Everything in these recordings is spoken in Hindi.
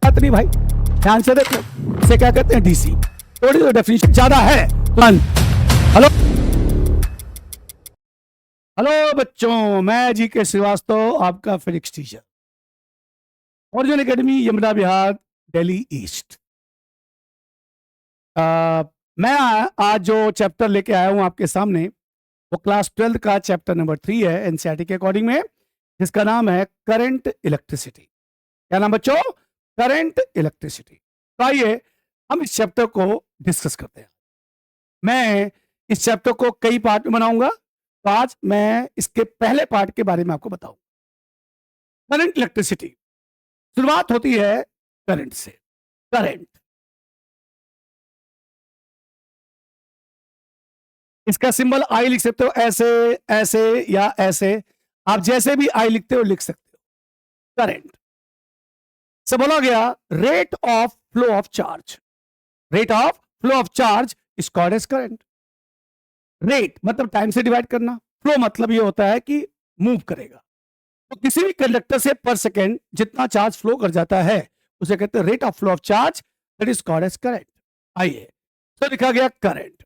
बात नहीं भाई, ध्यान से देखो, इसे क्या कहते हैं, डीसी। थोड़ी तो डेफिनेशन ज्यादा है। हेलो हेलो बच्चों, मैं जी के श्रीवास्तव, आपका physics teacher, Arjun academy, Yamuna Vihar, Delhi east. मैं आज जो चैप्टर लेके आया हूं आपके सामने, वो क्लास 12 का चैप्टर नंबर 3 है एनसीईआरटी के अकॉर्डिंग में, जिसका नाम है करंट इलेक्ट्रिसिटी। क्या नाम बच्चों? Current electricity. तो आइए हम इस चैप्टर को डिस्कस करते हैं। मैं इस चैप्टर को कई पार्ट में बनाऊंगा, तो आज मैं इसके पहले पार्ट के बारे में आपको बताऊंगा। करंट इलेक्ट्रिसिटी, शुरुआत होती है करंट से। करंट, इसका सिंबल आई लिख सकते हो, ऐसे ऐसे या ऐसे, आप जैसे भी आई लिखते हो लिख सकते हो। करंट से बोला गया rate of flow of charge. Rate of flow of charge is called as current. Rate मतलब टाइम से डिवाइड करना, फ्लो मतलब ये होता है कि मूव करेगा। तो किसी भी कंडक्टर से पर सेकेंड जितना चार्ज फ्लो कर जाता है उसे कहते हैं rate of flow of charge, that is called as current. आइए, तो लिखा गया करंट,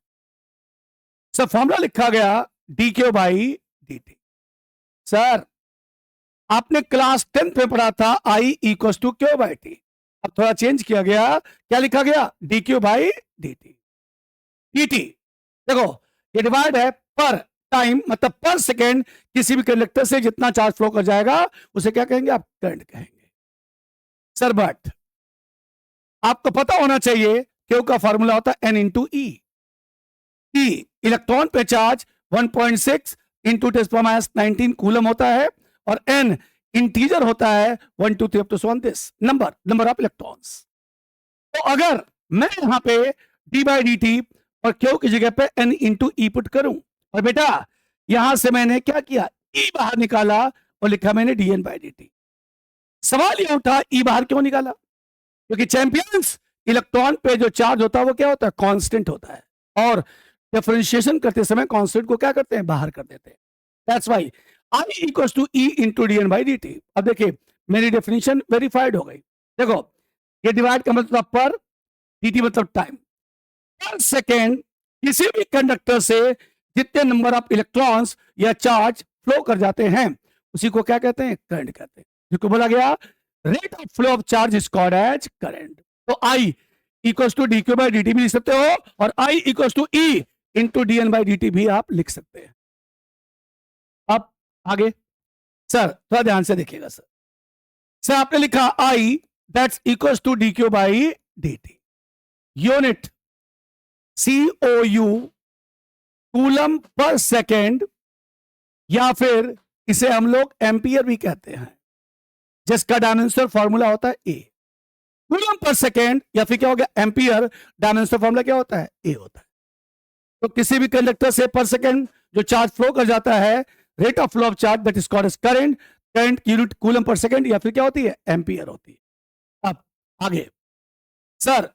सर फॉर्मूला लिखा गया d q by d t. Sir आपने क्लास 10th में पढ़ा था I equal to q by t, अब थोड़ा चेंज किया गया, क्या लिखा गया? D q by d t. D t देखो, ये डिवाइड है पर टाइम, मतलब पर सेकेंड किसी भी कंडक्टर से जितना चार्ज फ्लो कर जाएगा उसे क्या कहेंगे आप? करंट कहेंगे। सर बट आपको पता होना चाहिए क्यू का फॉर्मूला होता है एन इंटू ई। इलेक्ट्रॉन पे चार्ज 1.6 इंटू 10⁻19 कूलम होता है, और एन इंटीजर होता है 1 2 3 up to 1 this number of electrons. तो अगर मैं यहां पे डी बाई डी टी और क्यू की जगह पे एन इंटू ई पुट करूं, और बेटा यहां से मैंने क्या किया? ई बाहर निकाला और लिखा मैंने d n by d t. सवाल यह उठा ई बाहर क्यों निकाला? क्योंकि चैंपियंस इलेक्ट्रॉन पे जो चार्ज होता है वो क्या होता है? कांस्टेंट होता है, और डिफरेंशिएशन करते समय कांस्टेंट को क्या करते हैं? बाहर कर देते हैं। That's why I equals to e into d n by d t. अब देखिए मेरी डेफिनेशन वेरीफाइड हो गई। देखो ये डिवाइड का मतलब पर, डी टी मतलब टाइम। पर सेकेंड किसी भी कंडक्टर से जितने नंबर ऑफ इलेक्ट्रॉन्स या चार्ज फ्लो कर जाते हैं उसी को क्या कहते हैं? करंट कहते हैं। जिसको बोला गया rate of flow of charge is called as current. तो I equals to d q by d t भी लिख सकते हो, और I equals to e into d n by d t भी आप लिख सकते हैं। अब आगे सर थोड़ा ध्यान से देखिएगा। सर आपने लिखा I that's equals to d q by d t. Unit COU coulomb per second, या फिर इसे हम लोग एम्पियर भी कहते हैं, जिसका डायमेंशन फॉर्मूला होता है ए। कूलम पर सेकेंड या फिर क्या हो गया? एम्पियर। डायमेंशन फॉर्मूला क्या होता है? ए होता है। तो किसी भी कंडक्टर से पर सेकेंड जो चार्ज फ्लो कर जाता है, rate of flow of charge that is called as current. Current unit coulomb per second या फिर क्या होती है? एम्पियर होती है। अब आगे सर,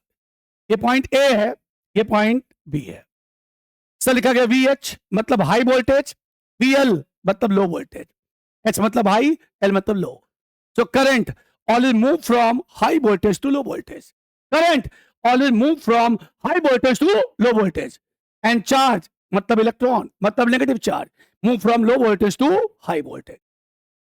ये पॉइंट ए है, ये पॉइंट बी है। सर लिखा गया VH मतलब हाई वोल्टेज, VL मतलब लो वोल्टेज, H मतलब हाई, L मतलब low. So current always move from high voltage to low voltage. Current always move from high voltage to low voltage. And charge मतलब इलेक्ट्रॉन मतलब negative charge move from low voltage to high voltage.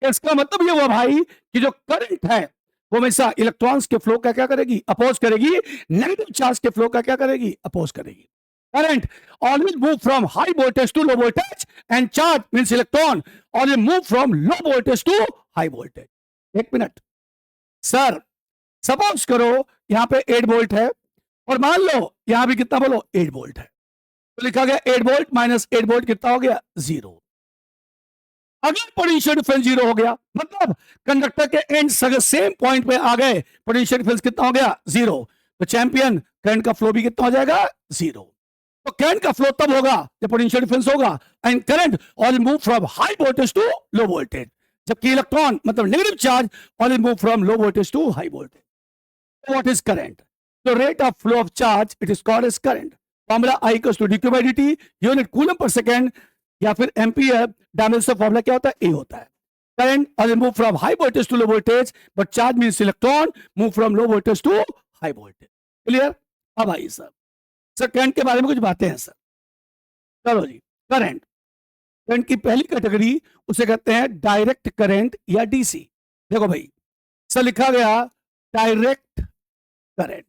इसका मतलब ये हुआ भाई कि जो करंट है वो हमेशा इलेक्ट्रॉन्स के फ्लो का क्या करेगी? अपोज करेगी। नेगेटिव चार्ज के फ्लो का क्या करेगी? अपोज करेगी। Current always move from high voltage to low voltage, and charge means electron always move from low voltage to high voltage. एक मिनट सर, सपोज करो यहां पे 8 वोल्ट है, और मान लो यहां भी कितना? बोलो 8 वोल्ट है। तो लिखा गया 8 वोल्ट माइनस 8 वोल्ट कितना हो गया? 0। अगर पोटेंशियल डिफरेंस 0 हो गया मतलब कंडक्टर के एंड सेम पॉइंट पे आ गए, पोटेंशियल डिफरेंस कितना हो गया? 0। तो चैंपियन करंट का फ्लो भी कितना हो जाएगा? 0। तो करंट का फ्लो तब होगा जब पोटेंशियल डिफरेंस होगा, and current all move from high voltage to low voltage, जबकि इलेक्ट्रॉन मतलब negative charge all move from low voltage to high voltage. What is current? The rate of flow of charge it is called as current. Formula I equals to d q by d t, unit coulomb per second या फिर एम्पियर। डायमेंशन फॉर्मूला क्या होता है? ए होता है। current or move from high voltage to low voltage, but charge means electron move from low voltage to high voltage. Clear? अब आइए सर करंट के बारे में कुछ बातें हैं सर. चलो जी, करंट की पहली कैटेगरी उसे कहते हैं डायरेक्ट करंट या डीसी. देखो भाई, सर लिखा गया डायरेक्ट करंट,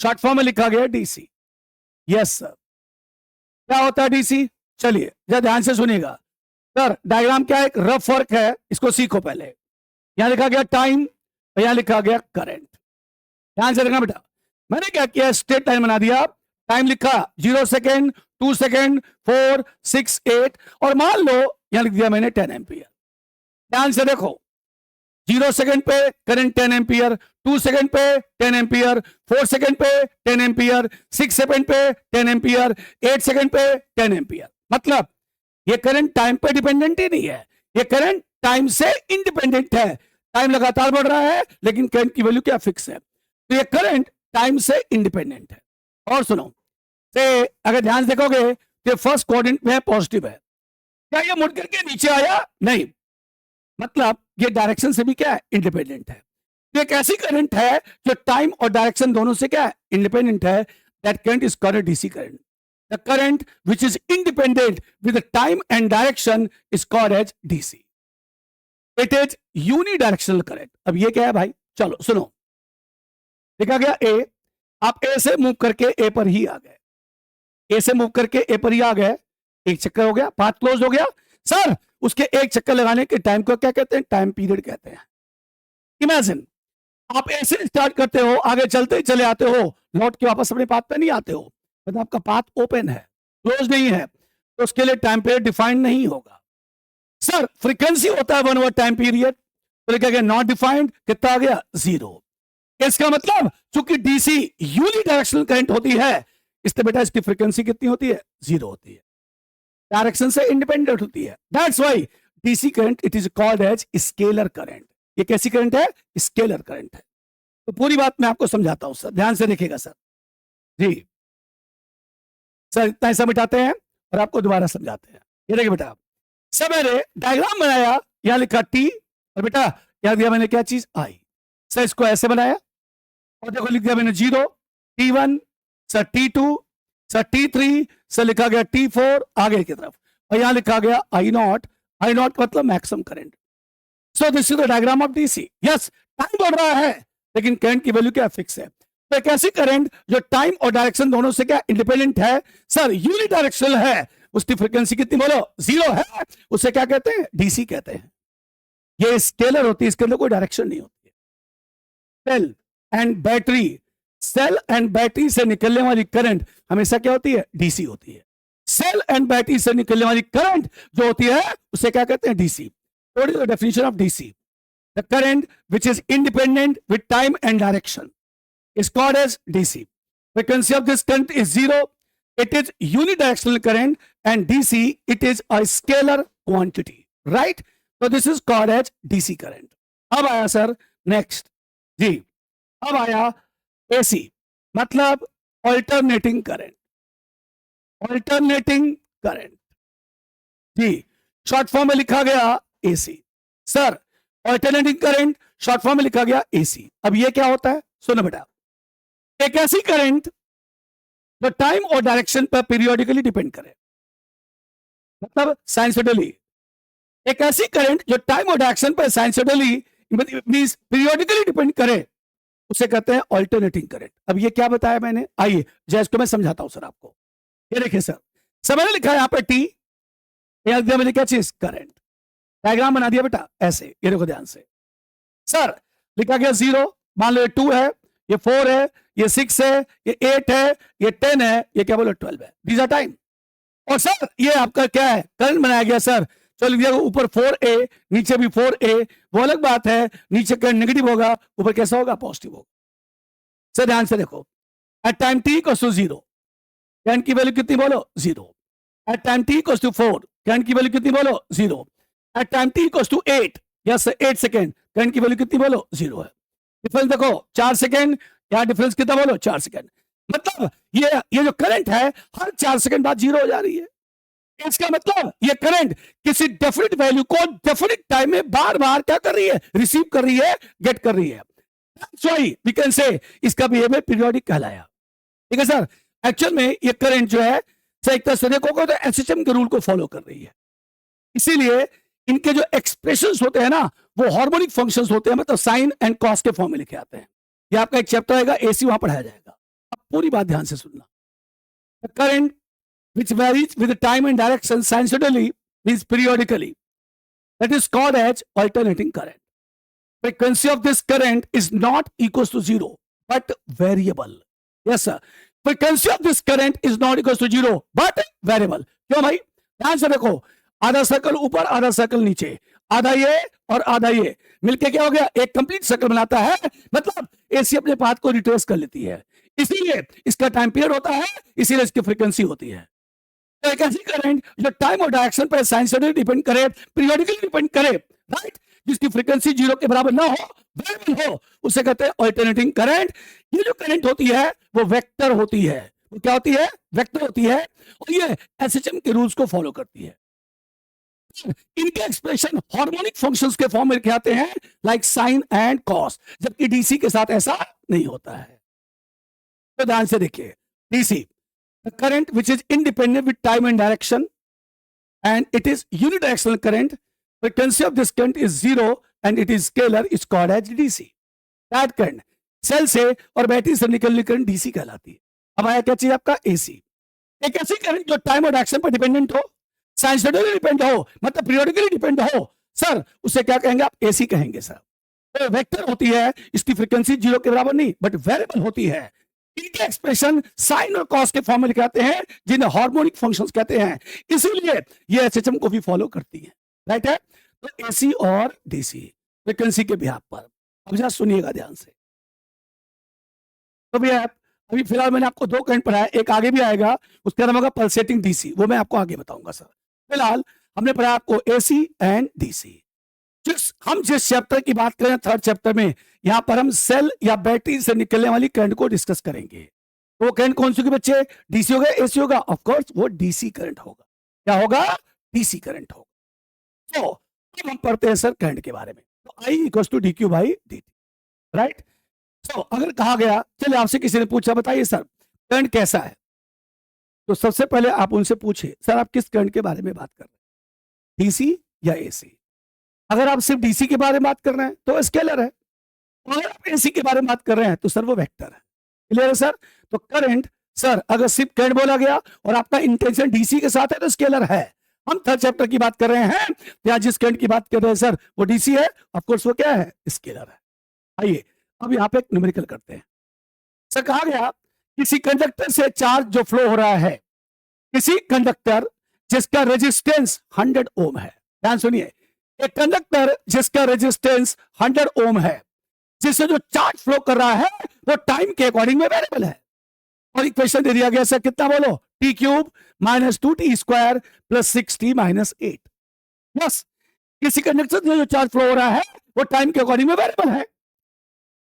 शॉर्ट फॉर्म में लिखा गया डीसी. Yes sir. क्या होता है डीसी? चलिए जरा ध्यान से सुनिएगा सर. डायग्राम क्या है? एक रफ वर्क है, इसको सीखो पहले. यहां लिखा गया टाइम और यहां लिखा गया करंट. ध्यान से देखना बेटा. मैंने क्या किया, स्ट्रेट लाइन बना दिया. टाइम लिखा 0 सेकेंड, 2 सेकेंड, 4, 6, 8 और मान लो यहां लिख दिया मैंने 10 एम्पियर. ध्यान से देखो, 0 सेकेंड पे करंट 10 एम्पियर, 2 सेकेंड पे 10 एम्पियर, 4 सेकेंड पे 10 एम्पियर, 6 सेकेंड पे 10 एम्पियर, 8 सेकेंड पे 10 एम्पियर. मतलब ये करंट टाइम पे डिपेंडेंट ही नहीं है, ये करंट टाइम से इंडिपेंडेंट है. टाइम लगातार बढ़ रहा है लेकिन करंट की वैल्यू क्या फिक्स है. तो ये करंट टाइम से इंडिपेंडेंट है. और सुनो से अगर ध्यान से देखोगे तो फर्स्ट कोऑर्डिनेट में पॉजिटिव है. क्या ये मुड़ करके नीचे आया? नहीं. मतलब ये डायरेक्शन से भी क्या है? इंडिपेंडेंट है. तो एक ऐसी करंट है जो टाइम और डायरेक्शन दोनों से क्या है? इंडिपेंडेंट है. That current is called DC current. The current which is independent with time and direction is called as DC. It is unidirectional current. अब ये क्या है भाई? चलो सुनो, लिखा गया ए. आप ए से मूव करके ए पर ही आ गए, ए से मूव करके ए पर ही आ गए. एक चक्कर हो गया, पाथ क्लोज हो गया. सर उसके एक चक्कर लगाने के टाइम को क्या कहते हैं? टाइम पीरियड कहते हैं. इमेजिन आप ए से स्टार्ट करते हो, आगे चलते ही चले आते हो, लौट के वापस अपने पाथ पे नहीं आते हो. मतलब आपका पाथ ओपन है, क्लोज नहीं है, तो उसके लिए टाइम पीरियड डिफाइंड नहीं होगा. सर फ्रीक्वेंसी होता है 1 ओवर टाइम पीरियड, तो लिखा गया नॉट डिफाइंड. कितना आ गया? 0. इसका मतलब चूंकि डीसी यूनिडायरेक्शनल करंट होती है, इसलिए बेटा इसकी फ्रीक्वेंसी कितनी होती है? 0 होती है. डायरेक्शन से इंडिपेंडेंट होती है. That's why DC current it is called as scalar current. ये कैसी करंट है? स्केलर करंट है. तो पूरी बात मैं आपको समझाता हूं सर, ध्यान से देखिएगा सर. जी सर इतना हिस्सा मिटाते हैं और आपको दोबारा समझाते हैं. ये देखिए बेटा, सब मैंने डायग्राम बनाया, यहां लिखा टी और बेटा यहां दिया मैंने क्या चीज? आई. सर इसको ऐसे बनाया और देखो लिख दिया मैंने 0, T1, sir T2, sir T3, sir लिखा गया T4 आगे की तरफ, और यहां लिखा गया I0. I0 मतलब maximum current. So this is the diagram of DC. Yes, time बढ़ रहा है लेकिन करंट की वैल्यू क्या फिक्स है. तो एक ऐसी करंट जो टाइम और डायरेक्शन दोनों से क्या इंडिपेंडेंट है, सर यूनिडायरेक्शनल है, उसकी फ्रीक्वेंसी कितनी बोलो? 0 है. उसे क्या कहते हैं? डीसी कहते हैं. ये स्केलर होती है, इसके अंदर कोई डायरेक्शन नहीं होती है. Cell and battery, cell and battery से निकलने वाली करंट हमेशा क्या होती है? डीसी होती है. सेल एंड बैटरी से निकलने वाली करंट जो होती है उसे क्या कहते हैं? DC. What is the definition of DC? The current which is independent with time and direction is called as DC. Frequency of this current is 0. It is unidirectional current, and DC it is a scalar quantity, right? So this is called as DC current. अब आया सर नेक्स्ट जी, अब आया AC मतलब अल्टरनेटिंग करंट. अल्टरनेटिंग करंट जी शॉर्ट फॉर्म में लिखा गया AC. Sir alternating current short form में लिखा गया AC. अब ये क्या होता है? सुनो बेटा, एक ऐसी करंट जो टाइम और डायरेक्शन पर पीरियोडिकली डिपेंड करे, मतलब साइंसोइडली. एक ऐसी करंट जो टाइम और डायरेक्शन पर साइंसोइडली मींस पीरियोडिकली डिपेंड करे, उसे कहते हैं अल्टरनेटिंग करंट. अब ये क्या बताया मैंने? आइए जय इसको मैं समझाता हूं सर आपको. ये देखिए सर, सब मैंने लिखा है यहां पे टी, यहां दिया मैंने क्या चीज? करंट. डायग्राम बना दिया बेटा ऐसे, ये देखो ध्यान से. सर लिखा गया 0, मान लो ये 2 है, ये 4 है, ये 6 है, ये 8 है, ये 10 है, ये क्या बोलो 12 है. These are time. और सर ये आपका क्या है? करंट बनाया गया सर. चलो देखो ऊपर 4A, नीचे भी 4A. वो अलग बात है, नीचे करंट नेगेटिव होगा, ऊपर कैसा होगा? पॉजिटिव होगा. सर ध्यान से देखो, at time t equals to 0 current की वैल्यू कितनी बोलो? 0. At time t equals to 4 current की वैल्यू कितनी बोलो? 0. At time t equals to 8 yes 8 second current की वैल्यू कितनी बोलो? 0 है. डिफरेंस देखो 4 सेकेंड, यहां डिफरेंस कितना बोलो? 4 सेकेंड. मतलब ये जो करंट है हर 4 सेकेंड बाद 0 हो जा रही है. इसका मतलब ये करंट किसी डेफिनेट वैल्यू को डेफिनेट टाइम में बार बार क्या कर रही है, रिसीव कर रही है, गेट कर रही है। That's why we can say इसका बिहेवियर पीरियोडिक कहलाया। ठीक है सर। एक्चुअल में ये करंट जो है एक तरह से देखोगे तो एसएचएम के रूल को फॉलो कर रही है, इसीलिए इनके जो एक्सप्रेशंस होते हैं ना वो हार्मोनिक फंक्शंस होते हैं, मतलब साइन एंड कॉस के फॉर्म में लिखे आते हैं। ये आपका एक चैप्टर आएगा एसी, वहां पढ़ाया जाएगा। अब पूरी बात ध्यान से सुनना। Current which varies with the time and direction sinusoidally means periodically, that is called as alternating current. Frequency of this current is not equals to zero but variable. Yes sir, frequency of this current is not equals to zero but variable. क्यों भाई? ध्यान से देखो, आधा सर्कल ऊपर आधा सर्कल नीचे, आधा ये और आधा ये मिलके क्या हो गया, एक कंप्लीट सर्कल बनाता है। मतलब एसी अपने पाथ को रिट्रेस कर लेती है, इसीलिए इसका टाइम पीरियड होता है, इसीलिए इसकी फ्रीक्वेंसी होती है। तो एक ऐसी करंट जो टाइम और डायरेक्शन पर साइंसली डिपेंड करे, पीरियोडिकली डिपेंड करे, राइट, जिसकी फ्रीक्वेंसी जीरो के बराबर ना हो, वेरिएबल हो, उसे कहते हैं अल्टरनेटिंग करंट। ये जो करंट होती है वो वेक्टर होती है। वो क्या होती है? वेक्टर होती है, और ये एसएचएम के रूल्स को फॉलो करती है। इनके एक्सप्रेशन हार्मोनिक फंक्शंस के फॉर्म में लिखे आते हैं, लाइक साइन एंड कॉस, जबकि डीसी के साथ ऐसा नहीं होता है। तो ध्यान से देखिए, DC the current which is independent with time and direction and it is unidirectional current, frequency of this current is zero and it is scalar, is called as DC. that current cell से और बैटरी से निकलने करंट डीसी कहलाती है। अब आया क्या चीज आपका एसी, एक ऐसी करंट जो टाइम और डायरेक्शन पर डिपेंडेंट हो, साइंसली डिपेंड हो, मतलब पीरियोडिकली डिपेंड हो, सर उसे क्या कहेंगे आप? एसी कहेंगे सर। तो वेक्टर होती है, इसकी फ्रीक्वेंसी जीरो के बराबर नहीं बट वेरिएबल होती है। इनके एक्सप्रेशन साइन और कॉस के फॉर्म में लिखाते हैं, जिन्हें हार्मोनिक फंक्शंस कहते हैं, इसीलिए ये एसएचएम को भी फॉलो करती है, राइट है। तो एसी और डीसी फ्रीक्वेंसी के बिहाफ पर। अब जरा सुनिएगा ध्यान से। तो भैया अभी फिलहाल मैंने आपको दो करंट पढ़ाया, एक आगे भी आएगा, उसका नाम होगा पल्सेटिंग डीसी, वो मैं आपको आगे बताऊंगा सर। फिलहाल हमने पढ़ाया आपको एसी एंड डीसी। हम जिस चैप्टर की बात करें, थर्ड चैप्टर में, यहां पर हम सेल या बैटरी से निकलने वाली करंट को डिस्कस करेंगे। तो वो करंट कौन सी होगी बच्चे? डीसी होगा, एसी होगा? ऑफ कोर्स वो डीसी करंट होगा। क्या होगा? डीसी करंट होगा। तो अब हम पढ़ते हैं सर करंट के बारे में। तो I equals to d q by d t, right. तो अगर कहा गया, चलिए आपसे किसी ने पूछा बताइए सर करंट कैसा है, तो सबसे पहले आप उनसे पूछे सर आप किस करंट के बारे में बात कर रहे हैं, डीसी या एसी? अगर आप सिर्फ डीसी के बारे में बात कर रहे हैं तो स्केलर है, अगर आप एसी के बारे में बात कर रहे हैं तो सर वो वेक्टर है। क्लियर है सर? तो करंट सर अगर सिर्फ करंट बोला गया और आपका इंटेंशन डीसी के साथ है तो स्केलर है। हम थर्ड चैप्टर की बात कर रहे हैं, या जिस करंट की बात कर रहे हैं सर वो डीसी है, ऑफ कोर्स वो क्या है? स्केलर है। आइए अब यहाँ पे एक न्यूमेरिकल करते हैं। सर कहा गया किसी कंडक्टर से चार्ज जो फ्लो हो रहा है, किसी कंडक्टर जिसका रेजिस्टेंस 100 ओम है, ध्यान सुनिए, एक कंडक्टर जिसका रेजिस्टेंस 100 ओम है, जिससे जो चार्ज फ्लो कर रहा है वो टाइम के अकॉर्डिंग में वेरिएबल है। और इक्वेशन दे दिया गया सर कितना बोलो? T cube minus 2t square plus 6t minus 8। बस किसी कंडक्टर से जो चार्ज फ्लो हो रहा है वो टाइम के अकॉर्डिंग में वेरिएबल है।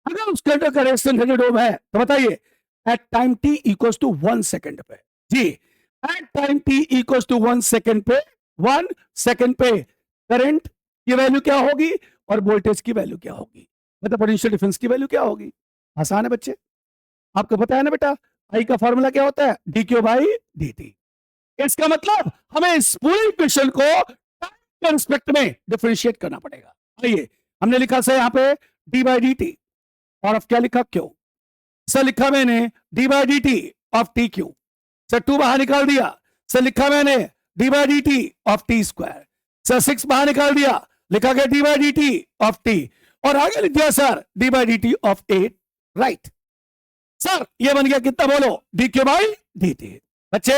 अगर उस कंडक्टर का रेजिस्टेंस 100 ओम है तो बताइए at time t equals to 1 second पे, जी at time t equals to 1 second पे, 1 सेकंड पे करंट की वैल्यू क्या होगी और वोल्टेज की वैल्यू क्या होगी, मतलब पोटेंशियल डिफरेंस की वैल्यू क्या होगी? आसान है बच्चे, आपको पता है ना बेटा, आई का फॉर्मूला क्या होता है? D q by d T. इसका मतलब हमें इस पूरे इक्वेशन को टाइम के रिस्पेक्ट में डिफरेंशिएट करना पड़ेगा। आइए हमने लिखा सर यहाँ पे डी बाई डी टी, और अब क्या लिखा? क्यों सर लिखा मैंने D by d T of T Q, sir 2 बाहर निकाल दिया, सर लिखा मैंने D by d T of T square, sir 6 बाहर निकाल दिया, लिखा गया D by d T of T, और आगे लिख दिया sir D by d T of 8, right. Sir ये बन गया कितना बोलो? D q by d T. बच्चे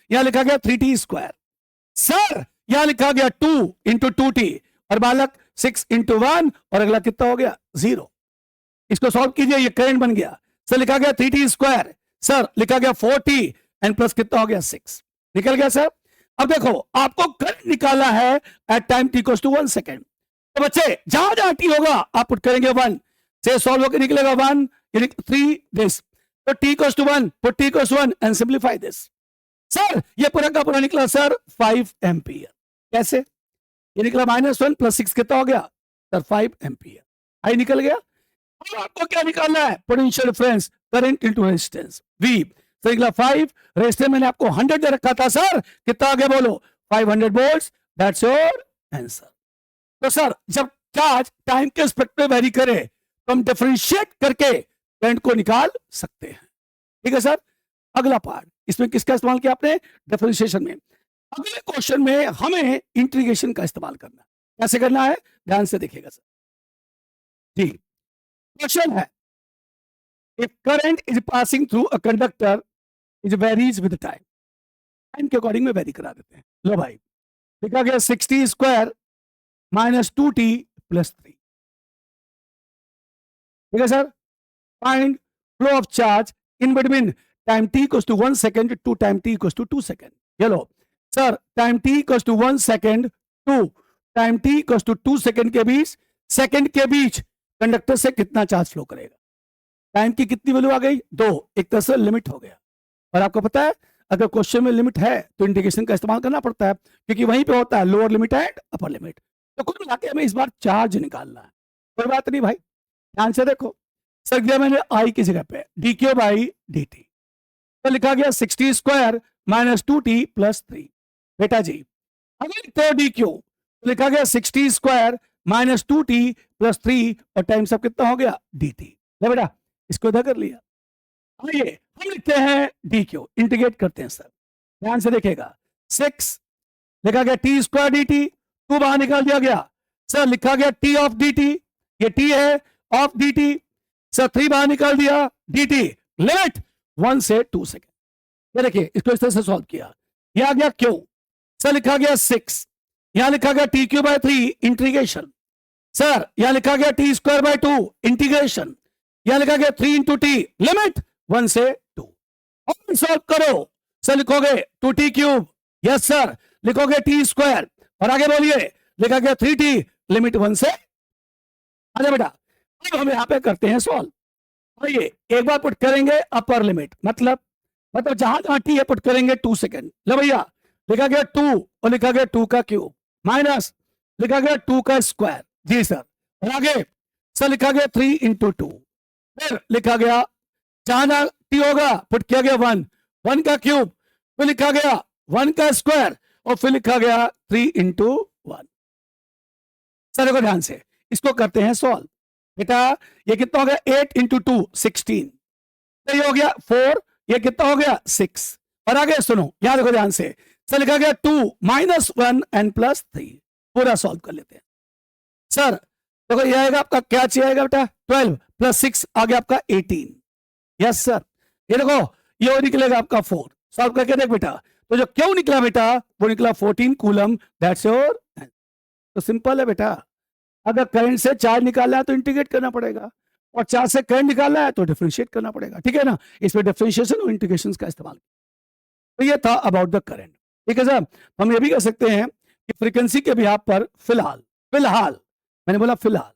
यहां लिखा गया 3t स्क्वायर, सर यहां लिखा गया 2 इंटू 2t, और बालक 6 इंटू 1, और अगला कितना हो गया? 0। इसको सॉल्व कीजिए, ये करंट बन गया। सर लिखा गया 3t स्क्वायर, सर लिखा गया 4t एंड प्लस कितना हो गया? 6 निकल गया सर। अब देखो आपको करंट निकालना है at time t equals to 1 second. तो बच्चे जहां जहां t होगा आप पुट करेंगे 1 से, सॉल्व होकर निकलेगा 1 3 दिस, तो t equals to 1 put t equals 1 and simplify this. Sir ये पूरा का पूरा निकला सर 5 एम्पियर। कैसे? ये निकला -1 + 6 कितना हो गया सर 5 एम्पियर। आई निकल गया। अब आपको क्या निकालना है? Potential difference current into resistance V. तो निकला 5, रेजिस्टेंस मैंने आपको 100 दे रखा था सर, कितना आ गया बोलो? 500 वोल्ट्स। That's your answer. तो सर जब चार्ज टाइम के रिस्पेक्ट में वेरी करे तो हम डिफरेंशिएट करके करंट को निकाल सकते हैं। ठीक है सर। अगला पार्ट, इसमें किसका इस्तेमाल किया आपने? डिफरेंशिएशन में। अगले क्वेश्चन में हमें इंटीग्रेशन का इस्तेमाल करना है। कैसे करना है? ध्यान से देखिएगा सर जी। क्वेश्चन है, if current is passing through a conductor is varies with time. Time के अकॉर्डिंग में वेरी करा देते हैं। लो भाई, लिखा गया 60 स्क्वायर -2t + 3। ठीक है sir. Find flow of charge in between time t equals to 1 second to time t equals to 2 second. चलो sir, time t equals to 1 second to time t equals to 2 second के बीच, सेकंड के बीच कंडक्टर से कितना चार्ज फ्लो करेगा? टाइम की कितनी वैल्यू आ गई? 2। एक तरह से लिमिट हो गया। और आपको पता है अगर क्वेश्चन में लिमिट है तो इंटीग्रेशन का इस्तेमाल करना पड़ता है, क्योंकि वहीं पे होता है lower limit and upper limit. तो कुल मिला के हमें इस बार चार्ज निकालना है। कोई बात नहीं भाई, ध्यान से देखो। सर दिया मैंने आई की जगह पे dq/dt, तो लिखा गया 60 स्क्वायर -2t + 3। बेटा जी अगर लिखते हो dq तो लिखा गया 60 स्क्वायर -2t + 3 और टाइम सब कितना हो गया? dt। ले बेटा इसको इधर कर लिया। आइए हम लिखते हैं dq, इंटीग्रेट करते हैं सर। ध्यान से देखिएगा। 6 लिखा गया t स्क्वायर dt, 2 बाहर निकाल दिया गया। सर लिखा गया t ऑफ dt, ये t है ऑफ dt। सर 3 बाहर निकाल दिया dt, लिमिट 1 से 2 सेकेंड। ये देखिए इसको इस तरह से सॉल्व किया। ये आ गया q। सर लिखा गया 6, यहां लिखा गया tq/3 इंटीग्रेशन। सर यहां लिखा गया t स्क्वायर 2 इंटीग्रेशन। यहां लिखा गया 3 × t लिमिट 1 से 2। और सॉल्व करो। सर लिखोगे 2t³ यस सर, लिखोगे t स्क्वायर और आगे बोलिए लिखा गया 3t लिमिट 1 से। आजा बेटा अब हम यहां पे करते हैं सॉल्व। आइए एक बार पुट करेंगे अपर लिमिट, मतलब जहां जहां t है पुट करेंगे 2 सेकंड। लो भैया लिखा गया 2 और लिखा गया 2 का क्यूब माइनस लिखा गया 2 का स्क्वायर। जी सर। और आगे सर लिखा गया 3 × 2, फिर लिखा गया जहां जहां t होगा पुट किया गया 1, 1 का क्यूब, फिर लिखा गया 1 का स्क्वायर और फिर लिखा गया 3 × 1। सर देखो ध्यान से, इसको करते हैं सॉल्व। बेटा ये कितना हो गया? 8 × 2 16, ये हो गया 4, ये कितना हो गया? 6। और आगे सुनो, यहां देखो ध्यान से। सर लिखा गया 2 - 1 n + 3। पूरा सॉल्व कर लेते हैं सर। देखो ये आएगा आपका क्या चाहिए आएगा बेटा? 12 + 6 आ गया आपका 18। Yes sir. ये देखो ये निकलेगा आपका 4। सॉल्व करके देख बेटा। तो जो क्यों निकला बेटा वो निकला 14 कूलम। That's your. तो सिंपल है बेटा, अगर करंट से चार्ज निकालना है तो इंटीग्रेट करना पड़ेगा, और चार्ज से करंट निकालना है तो डिफरेंशिएट करना पड़ेगा। ठीक है ना? इसमें डिफरेंशिएशन और इंटीग्रेशन का इस्तेमाल। तो ये था अबाउट द करंट। ठीक है सर। हम ये भी कह सकते हैं कि फ्रीक्वेंसी के बिहाफ पर फिलहाल मैंने बोला फिलहाल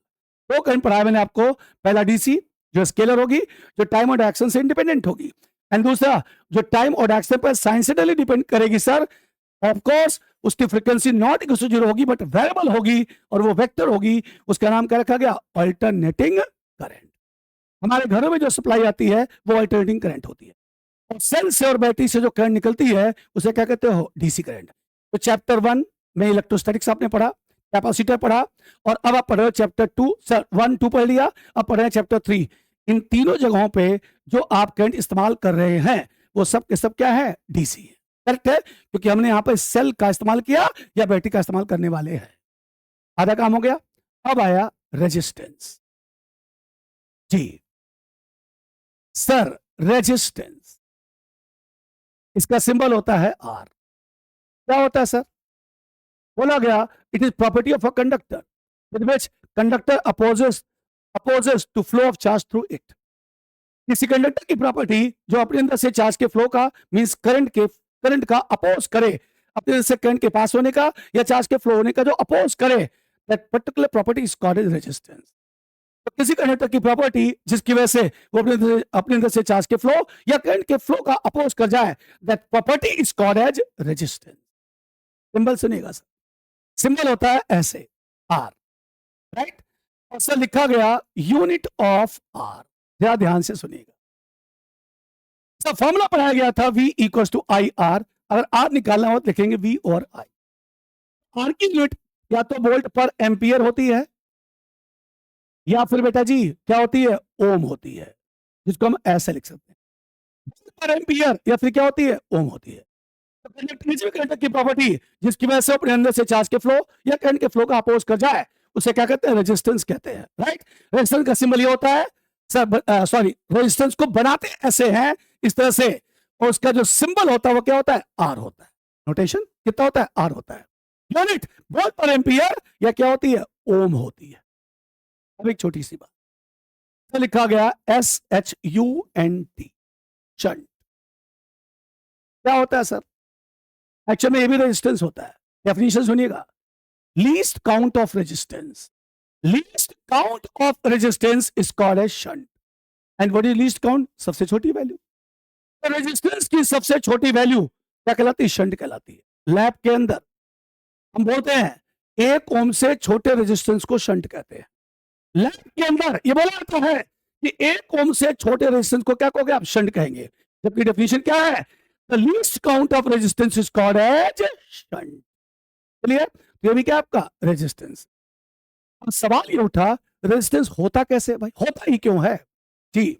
दो करंट पढ़ाया मैंने आपको। पहला डीसी जो स्केलर होगी, जो टाइम और डायरेक्शन से इंडिपेंडेंट होगी, एंड दूसरा जो टाइम और डायरेक्शन पर साइंसिकली डिपेंड करेगी सर। ऑफ कोर्स उसकी फ्रीक्वेंसी नॉट इक्वल टू 0 होगी बट वेरिएबल होगी और वो वेक्टर होगी। उसका नाम क्या रखा गया? Alternating current. हमारे घरों में जो सप्लाई आती है वो अल्टरनेटिंग करंट होती है, और सेल से और बैटरी से जो करंट निकलती है उसे क्या कहते हो? DC current. तो चैप्टर 1 में इलेक्ट्रोस्टैटिक्स आपने पढ़ा, कैपेसिटर पढ़ा, और अब आप पढ़ रहे हो चैप्टर 2। सर 1 2 पढ़ लिया, अब पढ़ रहे हैं चैप्टर 3। इन तीनों जगहों पे जो आप करंट इस्तेमाल कर रहे हैं वो सब के सब क्या है? डीसी है। करेक्ट है, क्योंकि हमने यहां पर सेल का इस्तेमाल किया या बैटरी का इस्तेमाल करने वाले हैं। आधा काम हो गया। अब आया रेजिस्टेंस। जी सर, रेजिस्टेंस इसका सिंबल होता है आर। क्या होता है सर? बोला गया it is property of a conductor with which conductor opposes to flow of charge through it. किसी कंडक्टर की प्रॉपर्टी जो अपने अंदर से चार्ज के फ्लो का मींस करंट का अपोज करे, अपने अंदर से करंट के पास होने का या चार्ज के फ्लो होने का जो अपोज करे, that particular property is called as resistance. तो किसी कंडक्टर की प्रॉपर्टी जिसकी वजह से वो अपने अंदर से चार्ज के फ्लो या करंट के फ्लो का अपोज कर जाए, that property is called as resistance. Symbol सुनिएगा सर, सिंबल होता है ऐसे आर, राइट। और सर लिखा गया यूनिट ऑफ आर, जरा ध्यान से सुनिएगा सर। फॉर्मूला पढ़ाया गया था V equal to I R, अगर आर निकालना हो तो लिखेंगे V और आई। आर की यूनिट या तो वोल्ट पर एम्पियर होती है या फिर बेटा जी क्या होती है, ओम होती है, जिसको हम ऐसे लिख सकते हैं, वोल्ट पर एम्पियर या फिर क्या होती है, ओम होती है। तो कंडक्टर की प्रॉपर्टी जिसकी वजह से अपने अंदर से चार्ज के फ्लो या करंट के फ्लो का अपोज कर जाए, उसे क्या कहते हैं, रेजिस्टेंस कहते हैं, राइट। रेजिस्टेंस का सिंबल ये होता है सर, सॉरी, रेजिस्टेंस को बनाते ऐसे हैं इस तरह से, और उसका जो सिंबल होता है वो क्या होता है, आर होता है। नोटेशन कितना होता है, आर होता है। यूनिट वोल्ट पर एम्पियर या क्या होती है, ओम होती है। अब एक छोटी सी बात, तो लिखा गया SHUNT, शंट क्या होता है सर, एक्चुअल में ये भी रेजिस्टेंस होता है। डेफिनेशन सुनिएगा, least count of resistance, least count of resistance is called as shunt. And what is least count, सबसे छोटी वैल्यू। तो रेजिस्टेंस की सबसे छोटी वैल्यू क्या कहलाती है, शंट कहलाती है। लैब के अंदर हम बोलते हैं 1 ओम से छोटे रेजिस्टेंस को शंट कहते हैं। लैब के अंदर ये बोला जाता है कि 1 ओम से छोटे रेजिस्टेंस को क्या कहोगे आप, शंट कहेंगे। जबकि डेफिनेशन क्या है, the least count of resistance is called as shunt. Clear, तो ये भी क्या आपका रेजिस्टेंस। अब सवाल ये उठा, रेजिस्टेंस होता कैसे भाई, होता ही क्यों है जी।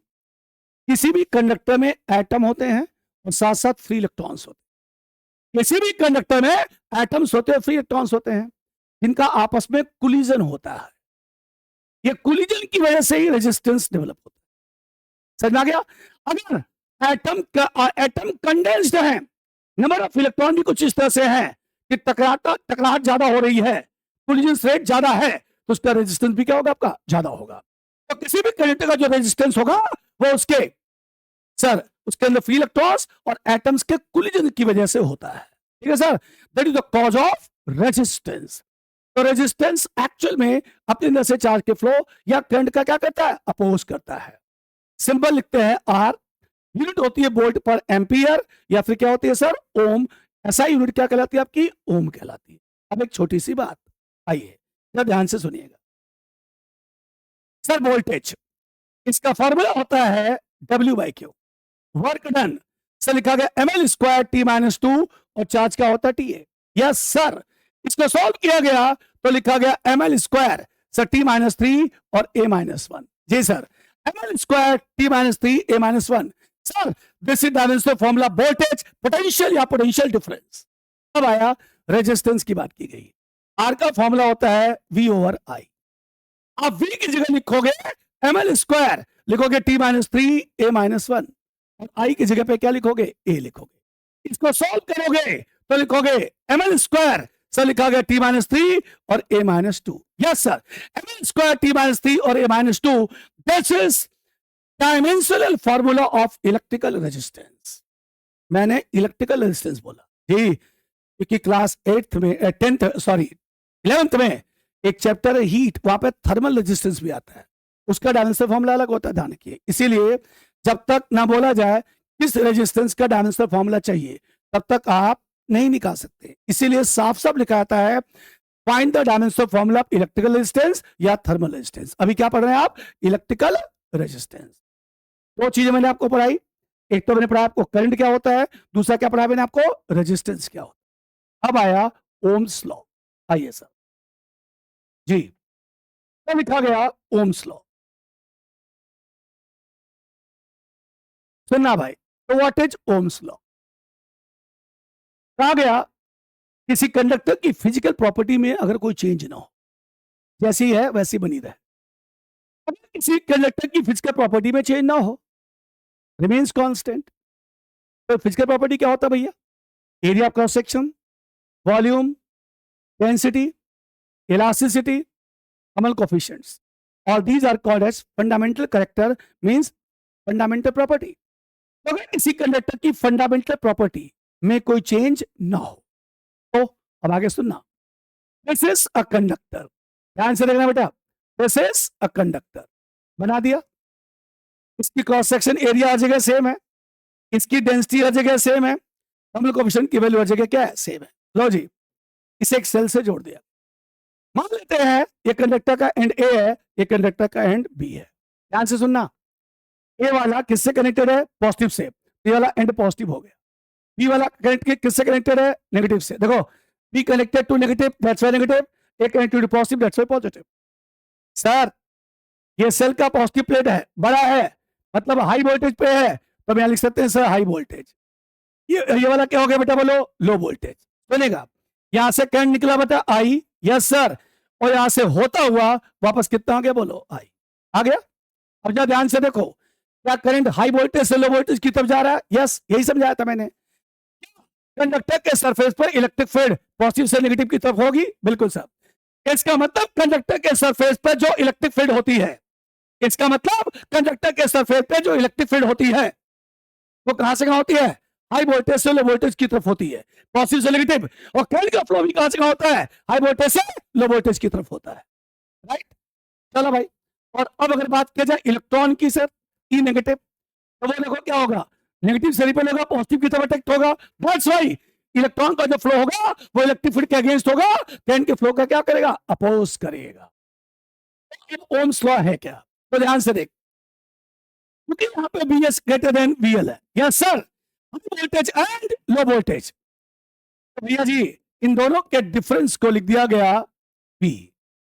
किसी भी कंडक्टर में एटम होते हैं और साथ साथ फ्री इलेक्ट्रॉन्स होते हैं। किसी भी कंडक्टर में एटम्स होते हैं, फ्री इलेक्ट्रॉन्स होते हैं, जिनका आपस में कोलिजन होता है। ये कोलिजन की वजह से ही रेजिस्टेंस डेवलप होता है। समझ आ गया। अगर एटम कंडेंस्ड है, नंबर ऑफ इलेक्ट्रॉन भी कुछ इस तरह से है कि टकराहट ज्यादा हो रही है, कोलिजन रेट ज्यादा है, तो उसका रेजिस्टेंस भी क्या होगा, आपका ज्यादा होगा। तो किसी भी कंडक्टर का जो रेजिस्टेंस होगा वो उसके सर उसके अंदर फ्री इलेक्ट्रॉन्स और एटम्स के कोलिजन की वजह से होता है। ठीक है sir, that is the cause of resistance. तो रेजिस्टेंस एक्चुअल में अपने अंदर से चार्ज के फ्लो या करंट का क्या करता है, अपोज करता है। सिंबल लिखते हैं आर, यूनिट होती है वोल्ट पर एम्पियर या फिर क्या होती है सर, ओम। ऐसा यूनिट क्या कहलाती है आपकी, ओम कहलाती है। अब एक छोटी सी बात, आइए ध्यान से सुनिएगा सर। वोल्टेज, इसका फॉर्मूला होता है W/Q, वर्क डन से लिखा गया ml² T-2 और चार्ज क्या होता है, TA। यस सर, इसको सॉल्व किया गया तो लिखा गया ml² सर T-3 और A-1। जी sir, ml² T-3 A-1 sir, this is dimensional formula voltage, potential या पोटेंशियल डिफरेंस। अब आया रेजिस्टेंस की बात की गई, आर का फॉर्मूला होता है V/I। आप V की जगह लिखोगे ml², लिखोगे T-3 A-1 और I की जगह पे क्या लिखोगे, A लिखोगे। इसको सॉल्व करोगे तो लिखोगे ml² सर लिखा गया T-3 और A-2। Yes sir, ml² T-3 और A-2, this is dimensional formula of electrical resistance. मैंने इलेक्ट्रिकल रेजिस्टेंस बोला जी, क्योंकि क्लास 8th में 11th में एक चैप्टर है हीट, वहां पे थर्मल रेजिस्टेंस भी आता है, उसका डायमेंशनल फॉर्मूला अलग होता है, ध्यान रखिए। इसीलिए जब तक ना बोला जाए किस रेजिस्टेंस का डायमेंशनल फॉर्मूला चाहिए, तब तक आप नहीं निकाल सकते। इसीलिए साफ साफ लिखा आता है find the dimensional formula of electrical resistance या थर्मल रेजिस्टेंस। अभी क्या पढ़ रहे हैं आप, इलेक्ट्रिकल रेजिस्टेंस। दो चीजें मैंने आपको पढ़ाई, एक तो मैंने पढ़ा आपको करंट क्या होता है, दूसरा क्या पढ़ा मैंने आपको, रेजिस्टेंस क्या होता है। अब आया ओम्स लॉ, आइए सर जी, तो लिखा गया ओम्स लॉ। सुनना भाई, तो व्हाट इज ओम्स लॉ। कहा गया किसी कंडक्टर की फिजिकल प्रॉपर्टी में अगर कोई चेंज ना हो, जैसी है वैसी बनी रहे। अगर किसी कंडक्टर की फिजिकल प्रॉपर्टी में चेंज ना हो, रिमेन्स कांस्टेंट, तो फिजिकल प्रॉपर्टी क्या होता है भैया, area of cross section, volume, density, elasticity, thermal coefficients, और these are called as fundamental character, means fundamental property. तो अगर किसी कंडक्टर की फंडामेंटल प्रॉपर्टी में कोई चेंज ना हो, तो अब आगे सुनना, दिस इज अ कंडक्टर, ध्यान से देखना बेटा, दिस इज अ कंडक्टर। बना दिया। इसकी क्रॉस सेक्शन एरिया हर जगह सेम है, इसकी डेंसिटी हर जगह सेम है, डबल कोएफिशिएंट की वैल्यू हर जगह क्या है, सेम है। लो जी, इसे एक सेल से जोड़ दिया। मान लेते हैं ये कंडक्टर का एंड ए है, ये कंडक्टर का एंड बी है। ध्यान से सुनना, ए वाला किससे कनेक्टेड है, पॉजिटिव से, ये वाला एंड पॉजिटिव हो गया। बी वाला किससे कनेक्टेड है, नेगेटिव से। देखो, B connected to negative, that's why negative, A connected to positive, that's why positive. Sir, ये सेल का पॉजिटिव प्लेट है, बड़ा है, मतलब हाई वोल्टेज पे है, तो हम यहां लिख सकते हैं सर हाई वोल्टेज। ये वाला क्या हो गया बेटा, बोलो, लो वोल्टेज। सुनेगा, यहां से करंट निकला बेटा आई, यस सर, और यहां से होता हुआ वापस कितना आ गया, बोलो आई, आ गया। अब जरा ध्यान से देखो, क्या करंट हाई वोल्टेज से लो वोल्टेज की तरफ जा रहा है, यस, यही समझाया था मैंने। कंडक्टर के सरफेस पर इलेक्ट्रिक फील्ड पॉजिटिव से नेगेटिव की तरफ होगी, बिल्कुल सर। इसका मतलब कंडक्टर के सरफेस पर जो इलेक्ट्रिक फील्ड होती है, इसका मतलब कंडक्टर के सरफेस पे जो इलेक्ट्रिक फील्ड होती है वो कहां से कहां होती है, हाई वोल्टेज से लो वोल्टेज की तरफ होती है, पॉजिटिव से नेगेटिव। और करंट का फ्लो भी कहां से कहां होता है, हाई वोल्टेज से लो वोल्टेज की तरफ होता है, राइट। चलो भाई, और अब अगर बात की जाए इलेक्ट्रॉन की सर, ई नेगेटिव, तो वो देखो क्या होगा, नेगेटिव से रिपेल होगा, पॉजिटिव की तरफ अट्रैक्ट होगा। दैट्स व्हाई इलेक्ट्रॉन का जो फ्लो होगा वो इलेक्ट्रिक फील्ड के अगेंस्ट होगा, करंट के फ्लो का क्या करेगा, अपोज करेगा। ओम्स लॉ है क्या, तो ध्यान से देख, क्योंकि यहां पे V S greater than V L, yes sir, high voltage and low voltage. तो भैया जी, इन दोनों के डिफरेंस को लिख दिया गया B,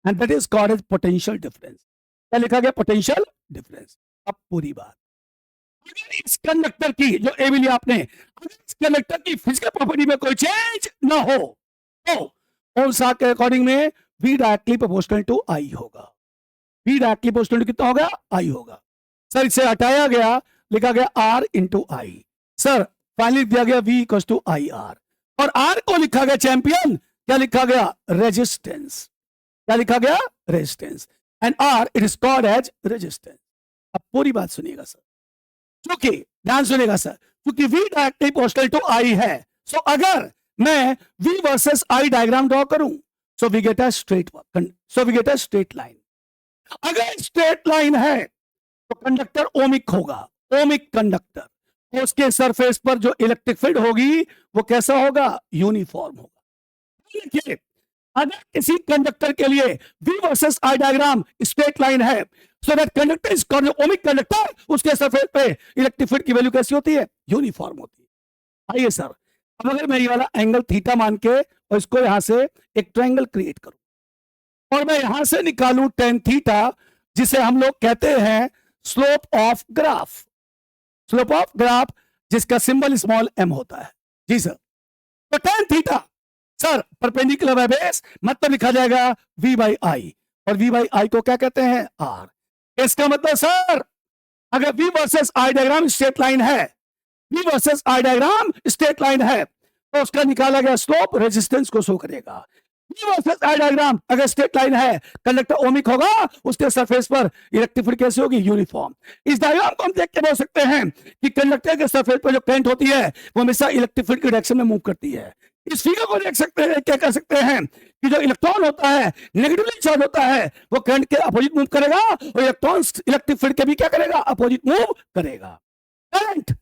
and that is called as potential difference. क्या लिखा गया, पोटेंशियल डिफरेंस। अब पूरी बात, अगर इस कंडक्टर की जो ए भी लिया आपने, अगर इस कंडक्टर की फिजिकल प्रॉपर्टी में कोई चेंज ना हो तो ओम्स लॉ के अकॉर्डिंग में V directly proportional to I होगा। V डायरेक्टली प्रोपोर्शनल टू कितना होगा, I होगा। सर, इसे हटाया गया, लिखा गया R into I. Sir, finally दिया गया V equals to I R, और R को लिखा गया चैंपियन, क्या लिखा गया, रेजिस्टेंस। क्या लिखा गया, resistance, and R it is called as resistance. अब पूरी बात सुनिएगा सर, क्योंकि ध्यान सुनिएगा सर, क्योंकि V directly proportional to I है, सो अगर मैं V versus I diagram draw करूं, so we get a straight line. अगर स्ट्रेट लाइन है तो कंडक्टर ओमिक होगा, ओमिक कंडक्टर, तो उसके सरफेस पर जो इलेक्ट्रिक फील्ड होगी वो कैसा होगा, यूनिफॉर्म होगा। देखिए, अगर किसी कंडक्टर के लिए V versus I diagram straight line है, so that conductor is called ohmic conductor, उसके सरफेस पे इलेक्ट्रिक फील्ड की वैल्यू कैसी होती है, यूनिफॉर्म होती है। आइए सर, अब अगर मैं ये वाला एंगल थीटा मान के और इसको यहां से एक ट्रायंगल क्रिएट करूं, और मैं यहां से निकालूं टेन थीटा, जिसे हम लोग कहते हैं slope of graph, slope of graph जिसका सिंबल स्मॉल m होता है। जी सर, तो tan theta sir perpendicular by base, मतलब लिखा जाएगा v बाई आई, और v बाई आई को क्या कहते हैं, r। इसका मतलब सर, अगर v versus i diagram straight line है, v versus i diagram straight line है, तो उसका निकाला गया स्लोप रेजिस्टेंस को शो करेगा। V वर्सेस I डायग्राम अगर स्ट्रेट लाइन है, कंडक्टर ओमिक होगा, उसके सरफेस पर इलेक्ट्रिक फील्ड कैसे होगी, यूनिफॉर्म। इस डायग्राम को हम देख के बोल सकते हैं कि कंडक्टर के सरफेस पर जो करंट होती है वो हमेशा इलेक्ट्रिक फील्ड की डायरेक्शन में मूव करती है। इस फिगर को देख सकते हैं, क्या कर सकते हैं कि जो इलेक्ट्रॉन होता है, नेगेटिवली चार्ज होता है, वो करंट के अपोजिट मूव करेगा, और इलेक्ट्रॉन इलेक्ट्रिक फील्ड के भी क्या करेगा, अपोजिट मूव करेगा। Current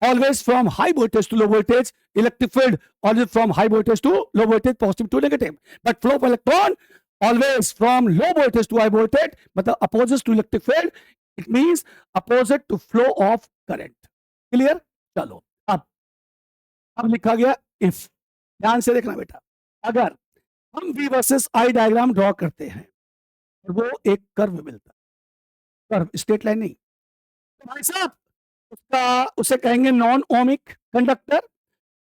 always from high voltage to low voltage, electric field always from high voltage to low voltage, positive to negative, but flow of electron always from low voltage to high voltage, मतलब opposite to electric field, it means opposite to flow of current। clear? चलो, अब लिखा गया if, ध्यान से देखना बेटा, अगर हम V versus I diagram draw करते हैं और वो एक कर्व मिलता है, कर्व, स्ट्रेट लाइन नहीं, तो भाई साहब उसे कहेंगे नॉन ओमिक कंडक्टर,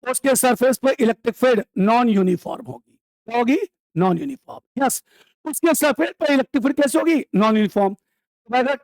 उसके सरफेस पर इलेक्ट्रिक फील्ड नॉन यूनिफॉर्म होगी। क्या होगी, नॉन यूनिफॉर्म। यस, उसके सरफेस पर इलेक्ट्रिक फील्ड कैसे होगी, नॉन यूनिफॉर्म। अगर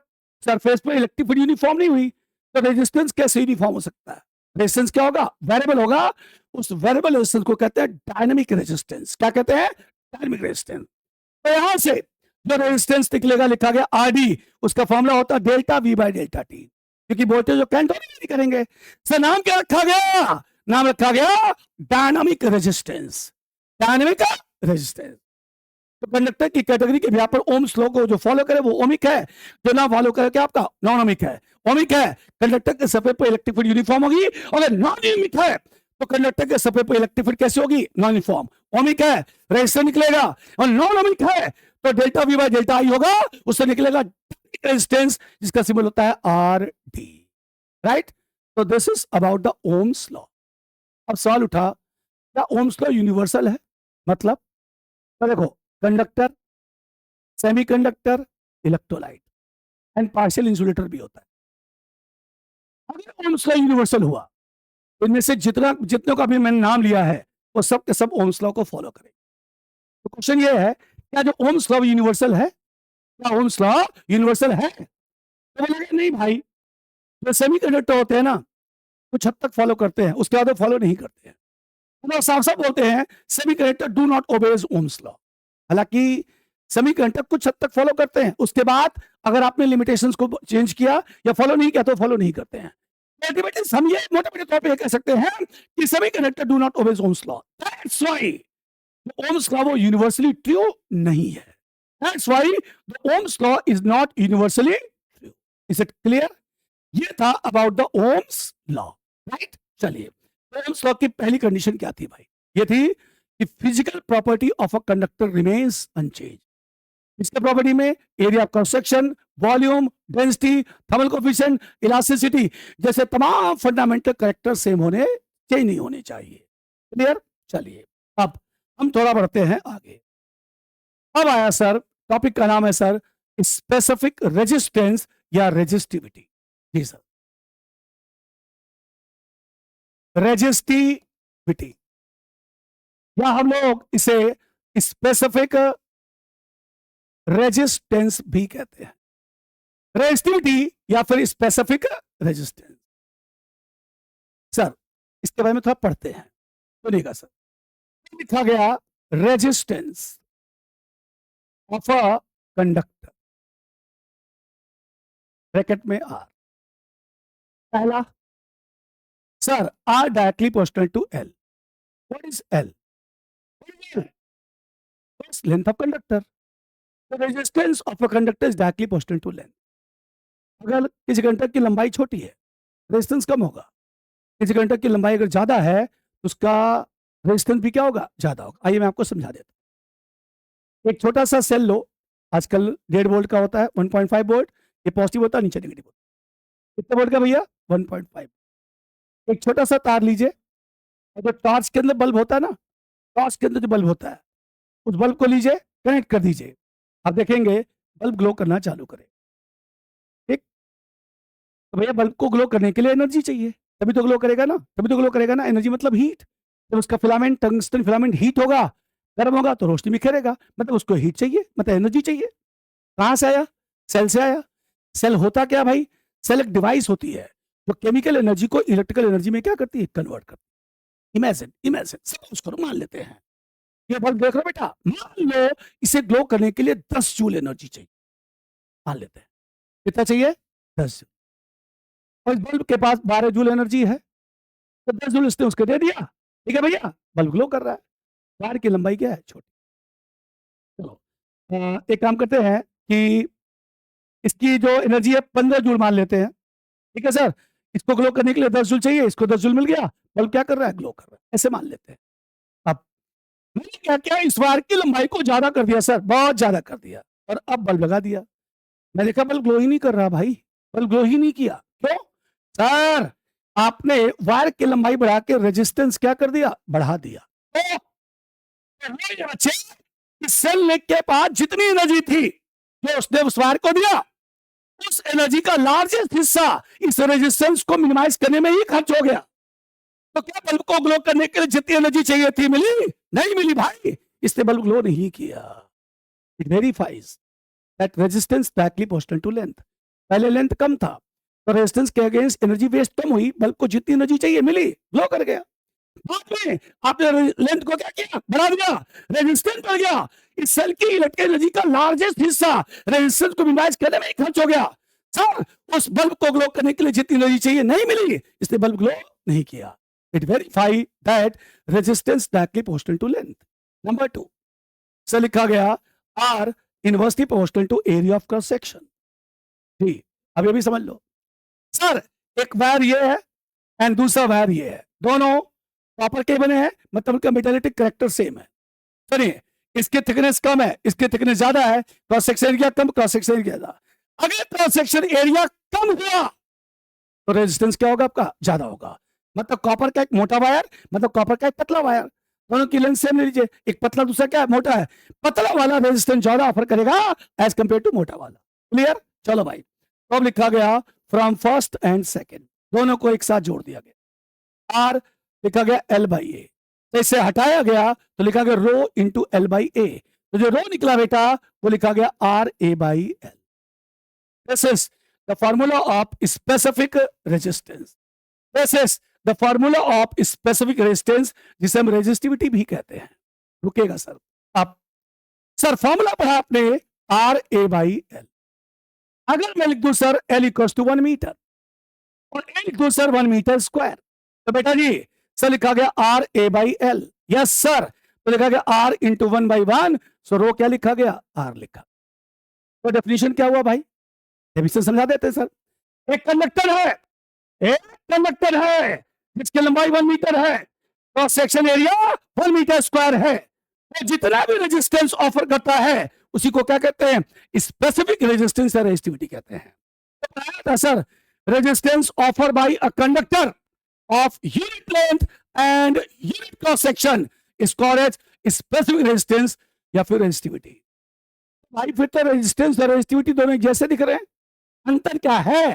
सरफेस पर इलेक्ट्रिक फील्ड यूनिफॉर्म नहीं हुई तो रेजिस्टेंस कैसे यूनिफॉर्म हो सकता है, रेजिस्टेंस क्या होगा, वेरिएबल होगा। उस वेरिएबल रेजिस्टेंस को कहते हैं डायनामिक रेजिस्टेंस। क्या कहते हैं, डायनामिक रेजिस्टेंस। तो यहां से जो रेजिस्टेंस निकलेगा, लिखा गया आरडी, उसका फॉर्मूला होता है delta we by delta T, क्योंकि वोल्टेज जो करंट नहीं करेंगे। सर, नाम क्या रखा गया, नाम रखा गया डायनामिक रेजिस्टेंस, डायनामिक रेजिस्टेंस। तो कंडक्टर की कैटेगरी के बिहार पर ओम्स लॉ को जो फॉलो करे वो ओमिक है, जो ना फॉलो करे क्या आपका नॉन ओमिक है। ओमिक है कंडक्टर के सफे पर इलेक्ट्रिक फील्ड यूनिफॉर्म होगी, अगर नॉन ओमिक है तो कंडक्टर के सफे पर इलेक्ट्रिक फील्ड कैसे होगी, नॉन यूनिफॉर्म। ओमिक है रेजिस्टेंस निकलेगा, और नॉन ओमिक है तो डेल्टा वी बाय डेल्टा आई होगा, उससे निकलेगा रेजिस्टेंस जिसका सिंबल होता है आर डी, राइट। तो this is about the Ohm's law. अब सवाल उठा क्या ओम्स लॉ यूनिवर्सल है, मतलब तो देखो conductor, semiconductor, electrolyte and partial insulator भी होता है। अगर ओम्स लॉ यूनिवर्सल हुआ, इनमें से जितनों का भी मैंने नाम लिया है वो सब के सब ओम्स लॉ को फॉलो करें। तो क्वेश्चन ये है क्या जो ओम्स लॉ यूनिवर्सल है, क्या ओम्स लॉ यूनिवर्सल है? तो बोलेंगे नहीं भाई, जो सेमीकंडक्टर होते हैं ना कुछ हद तक फॉलो करते हैं, उसके बाद फॉलो नहीं करते हैं। तो साफ साफ बोलते हैं semiconductor do not obeys Ohm's law. हालांकि सेमीकंडक्टर कुछ हद तक फॉलो करते हैं, उसके बाद अगर आपने लिमिटेशंस को चेंज किया या फॉलो नहीं किया तो फॉलो नहीं करते हैं। हम ये मोटे मोटे तौर पे कह सकते हैं कि semiconductor do not obeys Ohm's law. That's why Ohm's law वो यूनिवर्सली ट्रू नहीं है। That's why the Ohm's law is not universally true. Is it clear? ये था about the Ohm's law, right. चलिए ओम्स लॉ की पहली कंडीशन क्या थी भाई? ये थी कि physical property of a conductor remains unchange. इसके प्रॉपर्टी में area of cross section, volume, density, thermal coefficient, elasticity जैसे तमाम फंडामेंटल कैरेक्टर सेम होने, चेंज नहीं होने चाहिए। क्लियर? चलिए अब हम थोड़ा बढ़ते हैं आगे। अब आया सर टॉपिक का नाम है सर स्पेसिफिक रेजिस्टेंस या रेजिस्टिविटी। जी सर, रेजिस्टिविटी या हम लोग इसे स्पेसिफिक रेजिस्टेंस भी कहते हैं, रेजिस्टिविटी या फिर स्पेसिफिक रेजिस्टेंस। सर इसके बारे में थोड़ा पढ़ते हैं, सुनिएगा सर। लिखा गया resistance of a conductor, bracket में आर। पहला sir R directly proportional to L. What is L? Length of conductor. The resistance of a conductor is directly proportional to length. अगर किसी कंडक्टर की लंबाई छोटी है रेजिस्टेंस कम होगा, किसी कंडक्टर की लंबाई अगर ज्यादा है तो उसका रेजिस्टेंस भी क्या होगा, ज्यादा होगा। आइए मैं आपको समझा देता हूं। एक छोटा सा सेल लो, आजकल 1.5 वोल्ट का होता है, 1.5 वोल्ट, ये पॉजिटिव होता है, नीचे नेगेटिव होता है। कितने वोल्ट का भैया? 1.5। एक छोटा सा तार लीजिए और जो टॉर्च के अंदर बल्ब होता है ना, टॉर्च के अंदर जो बल्ब होता है उस बल्ब को लीजिए, कनेक्ट कर दीजिए, आप देखेंगे बल्ब ग्लो करना चालू करे। ठीक, तो भैया बल्ब को ग्लो करने के लिए एनर्जी चाहिए, तभी तो ग्लो करेगा ना, तभी तो ग्लो करेगा ना। एनर्जी मतलब हीट। जब उसका फिलामेंट, टंगस्टन फिलामेंट हीट होगा, गर्म होगा तो रोशनी बिखेरेगा, मतलब उसको हीट चाहिए, मतलब एनर्जी चाहिए। कहां से आया? सेल से आया। सेल होता क्या भाई? सेल एक डिवाइस होती है जो केमिकल एनर्जी को इलेक्ट्रिकल एनर्जी में क्या करती है, कन्वर्ट करती है। इमेजिन इमेजिन सपोज करो, मान लेते हैं ये बल्ब देख रहे हो बेटा, मान लो इसे ग्लो करने के लिए 10 जूल एनर्जी चाहिए, मान लेते हैं। कितना चाहिए? 10 जूल। और इस बल्ब के पास 12 जूल एनर्जी है, तो 10 जूल इसने उसको दे दिया। ठीक है भैया, बल्ब ग्लो कर रहा है। वायर की लंबाई क्या है? छोटी। चलो एक काम करते हैं कि इसकी जो एनर्जी है 15 जूल मान लेते हैं। ठीक है सर, इसको ग्लो करने के लिए 10 जूल चाहिए, इसको 10 जूल मिल गया, बल्ब क्या कर रहा है? ग्लो कर रहा है। ऐसे मान लेते हैं। अब मैंने क्या किया, इस वायर की लंबाई को ज्यादा कर दिया सर, बहुत ज्यादा कर दिया, और अब बल्ब लगा दिया। मैं देखा बल्ब ग्लो ही नहीं कर रहा भाई, बल्ब ग्लो ही नहीं किया। क्यों? सर आपने वायर की लंबाई बढ़ा के रेजिस्टेंस क्या कर दिया? बढ़ा दिया। तो बच्चे इस सेल के पास जितनी एनर्जी थी जो उसने उस वायर को दिया, उस एनर्जी का लार्जेस्ट हिस्सा इस रेजिस्टेंस को मिनिमाइज करने में ही खर्च हो गया। तो क्या बल्ब को ग्लो करने के लिए जितनी एनर्जी चाहिए थी मिली? नहीं मिली भाई, इसने बल्ब ग्लो नहीं किया। It verifies that resistance directly proportional to length. पहले लेंथ कम था तो रेजिस्टेंस के अगेंस्ट एनर्जी वेस्ट कम हुई, बल्ब को जितनी एनर्जी चाहिए मिली, ग्लो कर गया। बाद में आपने लेंथ को क्या किया? बढ़ा दिया, रेजिस्टेंस बढ़ गया। इस सेल की इलेक्ट्रिकल एनर्जी का लार्जेस्ट हिस्सा रेजिस्टेंस को मिनिमाइज करने में ही खर्च हो गया। सर उस बल्ब को ग्लो करने के लिए जितनी एनर्जी चाहिए नहीं मिली, इसलिए बल्ब ग्लो नहीं किया। It verify that resistance directly proportional to length. Number 2 से लिखा गया R inversely proportional to area of cross section. जी, अब ये भी समझ लो सर, एक वायर ये है एंड दूसरा वायर ये है, दोनों कॉपर के बने हैं, मतलब उनका मेटालिटिक कैरेक्टर सेम है। सुनिए, इसकी थिकनेस कम है, इसकी थिकनेस ज्यादा है, क्रॉस सेक्शन एरिया कम, क्रॉस सेक्शन एरिया ज्यादा। अगर क्रॉस सेक्शन एरिया कम हुआ तो रेजिस्टेंस क्या होगा आपका? ज्यादा होगा। मतलब कॉपर का एक मोटा वायर, मतलब कॉपर का एक पतला वायर, दोनों की लेंथ सेम ले लीजिए, एक पतला दूसरा क्या है? मोटा है। पतला वाला रेजिस्टेंस ज्यादा ऑफर करेगा एज कंपेयर टू मोटा वाला। क्लियर? चलो भाई, तो अब लिखा गया फ्रॉम फर्स्ट एंड सेकेंड, दोनों को एक साथ जोड़ दिया गया। आर लिखा गया एल बाई ए, तो इससे हटाया गया तो लिखा गया rho into L by A, तो जो रो निकला बेटा वो लिखा गया R A by L. This is the formula of specific resistance, this is the formula of specific resistance, जिसे हम रेजिस्टिविटी भी कहते हैं। रुकेगा सर, आप सर फॉर्मूला पढ़ा आपने आर ए बाई एल। अगर मैं लिख दूं sir L equal to 1 metre और एल लिख दूं सर 1 मीटर स्क्वायर, तो बेटा जी सर लिखा गया R A by L. Yes sir, तो लिखा गया R into 1 by 1, so rho क्या लिखा गया? आर लिखा। तो डेफिनेशन क्या हुआ भाई? डेफिनेशन समझा देते सर। एक कंडक्टर है, एक कंडक्टर है जिसकी लंबाई 1 मीटर है, cross section area 1 metre square है, तो जितना भी रेजिस्टेंस ऑफर करता है उसी को क्या कहते हैं? स्पेसिफिक रेजिस्टेंस या रेजिस्टिविटी कहते हैं। तो बताया था sir, resistance offer by a conductor of unit length and unit cross section is called as specific resistance या फिर resistivity। भाई फिर तो रेजिस्टेंस और रेजिस्टिविटी दोनों एक जैसे दिख रहे हैं, अंतर क्या है?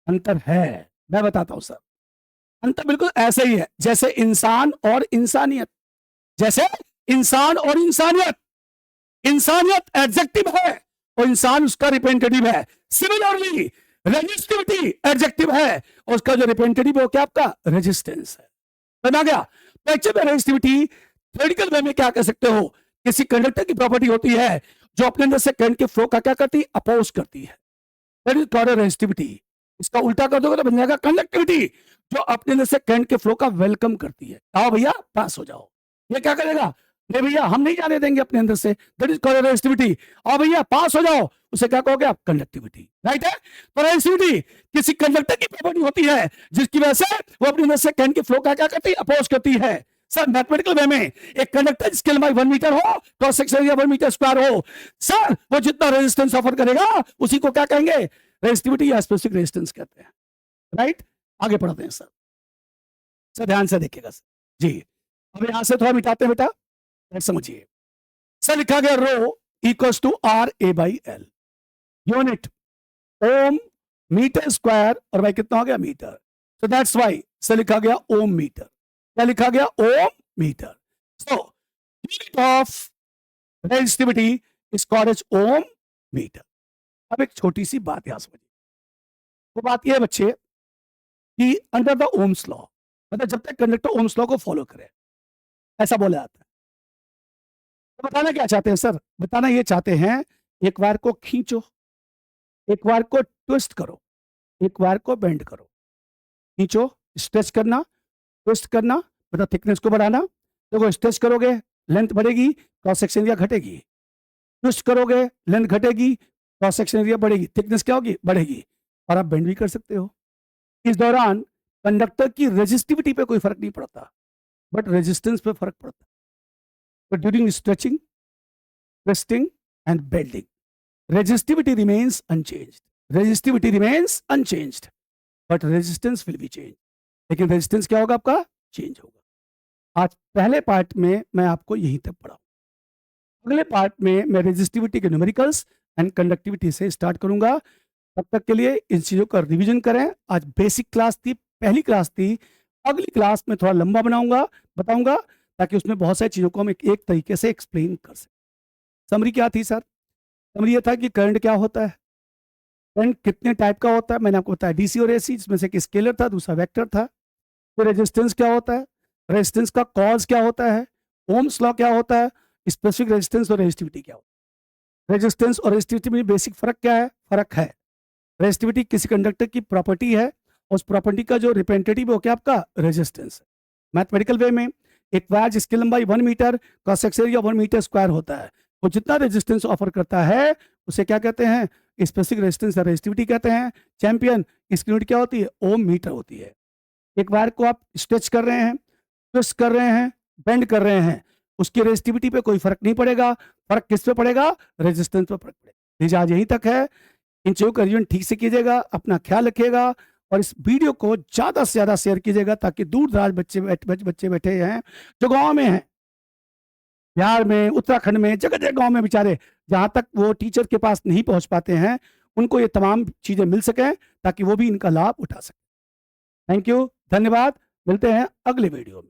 अंतर है, मैं बताता हूं सर। अंतर बिल्कुल ऐसे ही है जैसे इंसान और इंसानियत, जैसे इंसान और इंसानियत। इंसानियत एडजेक्टिव है और इंसान उसका रिप्रेजेंटेटिव है। सिमिलरली रेजिस्टिविटी एडजेक्टिव है और उसका जो रिप्रेजेंटेटिव है वो क्या आपका? रेजिस्टेंस है। बना गया? तो एक्चुअली रेजिस्टिविटी थ्योरेटिकल वे में क्या कह सकते हो? किसी कंडक्टर की प्रॉपर्टी होती है जो अपने अंदर से करंट के फ्लो का क्या करती है? अपोज करती है। That is called resistivity. इसका उल्टा कर दोगे तो बन जाएगा कंडक्टिविटी, जो अपने अंदर से करंट के फ्लो का वेलकम करती है। आओ भैया पास हो जाओ। ये क्या करेगा? नहीं भैया हम नहीं जाने देंगे अपने अंदर से, दैट इज कॉल्ड रेजिस्टिविटी। आओ भैया पास हो जाओ, उसे क्या कहोगे आप? कंडक्टिविटी। राइट है? तो रेजिस्टिविटी किसी कंडक्टर की प्रॉपर्टी होती है जिसकी वजह से वो अपने अंदर से करंट के फ्लो का क्या करती है? अपोज करती है। सर मैथमेटिकल वे में एक कंडक्टर जिसकी लंबाई 1 मीटर हो, cross section area 1 metre square हो, सर वो जितना रेजिस्टेंस ऑफर करेगा उसी को क्या कहेंगे? रेजिस्टिविटी या स्पेसिफिक रेजिस्टेंस कहते हैं। राइट? आगे पढ़ते हैं सर। सर ध्यान से देखिएगा सर जी। अब यहां से थोड़ा मिटाते हैं बेटा, समझिए। सर लिखा गया rho equals to R A by L, unit ohm metre square, और भाई कितना हो गया? मीटर। तो दैट्स वाई सर लिखा गया ओम मीटर। क्या लिखा गया? Ohm metre. So unit of resistivity is called as ohm metre. अब एक छोटी सी बात यहां समझिए। वो बात यह है बच्चे कि अंडर द ओम्स लॉ, मतलब जब तक कंडक्टर ओम्स लॉ को फॉलो करे, ऐसा बोला जाता है। तो बताना क्या चाहते हैं सर? बताना ये चाहते हैं एक वायर को खींचो, एक वायर को ट्विस्ट करो, एक वायर को बेंड करो। खींचो, स्ट्रेच करना, ट्विस्ट करना, मतलब थिकनेस को बढ़ाना। देखो स्ट्रेच करोगे लेंथ बढ़ेगी, क्रॉस सेक्शन एरिया घटेगी। ट्विस्ट करोगे लेंथ घटेगी, क्रॉस सेक्शन एरिया बढ़ेगी, थिकनेस क्या होगी? बढ़ेगी। और आप बेंड भी कर सकते हो। इस दौरान कंडक्टर की रेजिस्टिविटी पे कोई फर्क नहीं पड़ता, बट रेजिस्टेंस पे फर्क पड़ता है। तो during stretching, twisting and bending, resistivity remains unchanged, resistivity remains unchanged, but resistance will be changed। लेकिन रेजिस्टेंस क्या होगा आपका? चेंज होगा। आज पहले पार्ट में मैं आपको यहीं तक पढ़ा, अगले पार्ट में मैं रेजिस्टिविटी के न्यूमेरिकल्स एंड कंडक्टिविटी से स्टार्ट करूंगा। तब तक के लिए इन चीजों का रिवीजन करें। आज बेसिक क्लास थी, पहली क्लास थी। अगली क्लास में थोड़ा लंबा बताऊंगा ताकि उसमें बहुत सारी चीजों को हम एक तरीके से एक्सप्लेन कर सकें। समरी क्या थी सर? समरी ये था कि करंट क्या होता है, करंट कितने टाइप का होता है, मैंने आपको बताया डीसी और एसी, जिसमें से एक स्केलर था, दूसरा वेक्टर था। तो रेजिस्टेंस क्या होता है, रेजिस्टेंस का कॉज क्या होता है, ओम्स लॉ क्या होता है, स्पेसिफिक रेजिस्टेंस और रेजिस्टिविटी क्या होता है। रेजिस्टेंस और रेजिस्टिविटी में बेसिक फर्क क्या है? फर्क है रेजिस्टिविटी किसी कंडक्टर की प्रॉपर्टी है, उस प्रॉपर्टी का जो रिप्रेजेंटेटिव हो क्या आपका? रेजिस्टेंस है। मैथमेटिकल वे में एक वायर जिसकी लंबाई 1 metre, cross section area 1 metre square होता है, वो जितना रेजिस्टेंस ऑफर करता है उसे क्या कहते हैं? स्पेसिफिक रेजिस्टेंस या रेजिस्टिविटी कहते हैं। चैंपियन, इसकी यूनिट क्या होती है? ओम मीटर होती है। एक वायर को आप स्ट्रेच कर रहे हैं, ट्विस्ट कर रहे हैं, बेंड कर रहे हैं, उसकी रेजिस्टिविटी पे कोई फर्क नहीं पड़ेगा। फर्क किस पे पड़ेगा? रेजिस्टेंस पे फर्क पड़ेगा। आज यहीं तक है। इन चीज़ों का रिवीजन ठीक से कीजिएगा, अपना ख्याल रखिएगा और इस वीडियो को ज़्यादा से ज़्यादा शेयर कीजिएगा ताकि दूर दराज बच्चे बैठे हैं जो गांव में हैं, बिहार में, उत्तराखंड में, जगह जगह गांव में बेचारे, जहां तक वो टीचर के पास नहीं पहुंच पाते हैं, उनको ये तमाम चीज़ें मिल सकें ताकि वो भी इनका लाभ उठा सकें। थैंक यू, धन्यवाद। मिलते हैं अगले वीडियो में।